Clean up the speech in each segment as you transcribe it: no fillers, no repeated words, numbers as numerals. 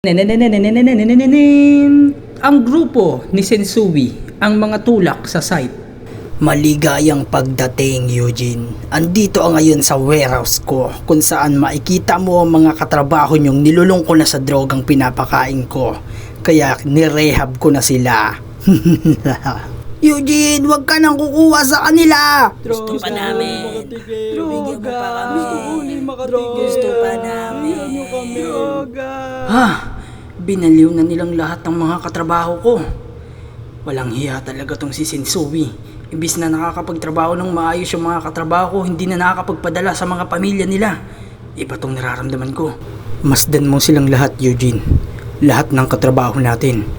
Ang grupo ni Sensui ang mga tulak sa site. Maligayang pagdating, Eugene. Andito ang ngayon sa warehouse ko kung saan makikita mo ang mga katrabaho niyong nilulong ko na sa drogang pinapakain ko. Kaya nirehab ko na sila. Eugene, wag ka nang kukuha sa kanila. Gusto pa namin. Bigyan mo pa kami. Gusto pa namin. Binaliw na nilang lahat ng mga katrabaho ko. Walang hiya talaga tong si Sensui. Imbis na nakakapagtrabaho ng maayos yung mga katrabaho ko, hindi na nakakapagpadala sa mga pamilya nila. Iba tong nararamdaman ko. Masdan mo silang lahat, Eugene. Lahat ng katrabaho natin.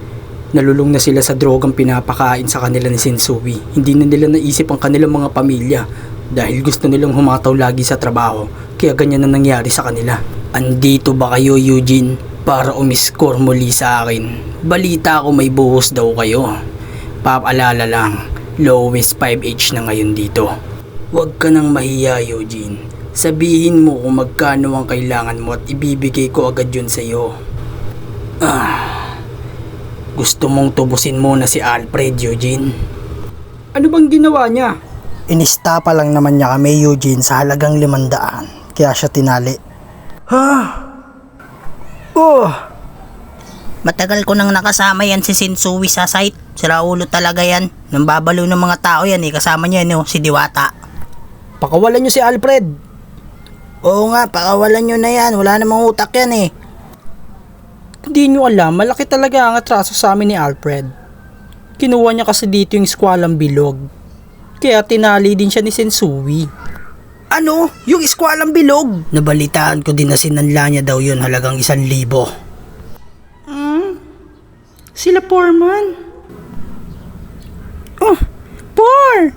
Nalulong na sila sa drogang pinapakain sa kanila ni Sensui. Hindi na nila naisip ang kanilang mga pamilya dahil gusto nilang humataw lagi sa trabaho. Kaya ganyan na nangyari sa kanila. Andito ba kayo, Eugene, para umiscore muli sa akin? Balita ko may buhos daw kayo. Papaalala lang, lowest 5H na ngayon dito. Huwag ka nang mahiya, Eugene. Sabihin mo kung magkano ang kailangan mo at ibibigay ko agad yun sa'yo. Gusto mong tubusin muna si Alfred, Eugene? Ano bang ginawa niya? Inistapa lang naman niya kami, Eugene, sa halagang 500. Kaya siya tinali. Matagal ko nang nakasama yan si Sensui sa site. Sira ulo talaga yan. Nang babalo ng mga tao yan kasama niya si Diwata. Pakawalan niyo si Alfred. Oo nga, pakawalan nyo na yan. Wala namang utak yan Hindi nyo alam, malaki talaga ang atraso sa amin ni Alfred. Kinuha niya kasi dito yung skwalang bilog. Kaya tinali din siya ni Sensui. Ano? Yung iskwalang bilog? Nabalitaan ko din na sinanla niya daw yun halagang 1,000. Sila Foreman. Por!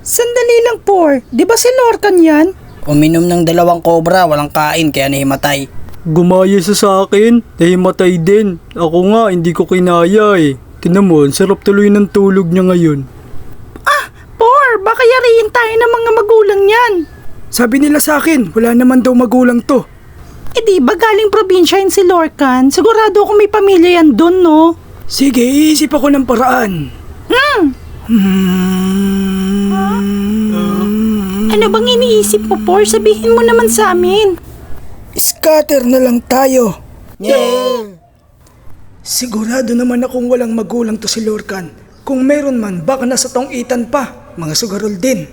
Sandali lang, Por. Di ba si Lorcan yan? Uminom ng 2 cobra, walang kain kaya nahimatay. Gumaya sa akin, nahimatay din. Ako nga, hindi ko kinaya Tinan mo, ang sarap tuloy ng tulog niya ngayon. Por, baka yariin tayo ng mga magulang yan. Sabi nila sa akin, wala naman daw magulang to. Di ba galing probinsya yun si Lorcan? Sigurado ako may pamilya yan dun, no? Sige, iisip ako ng paraan. Ano bang iniisip mo, Por? Sabihin mo naman sa amin. Scatter na lang tayo. Sigurado naman akong walang magulang to si Lorcan. Kung meron man, baka nasa tong-itan pa. Mga sugarol din.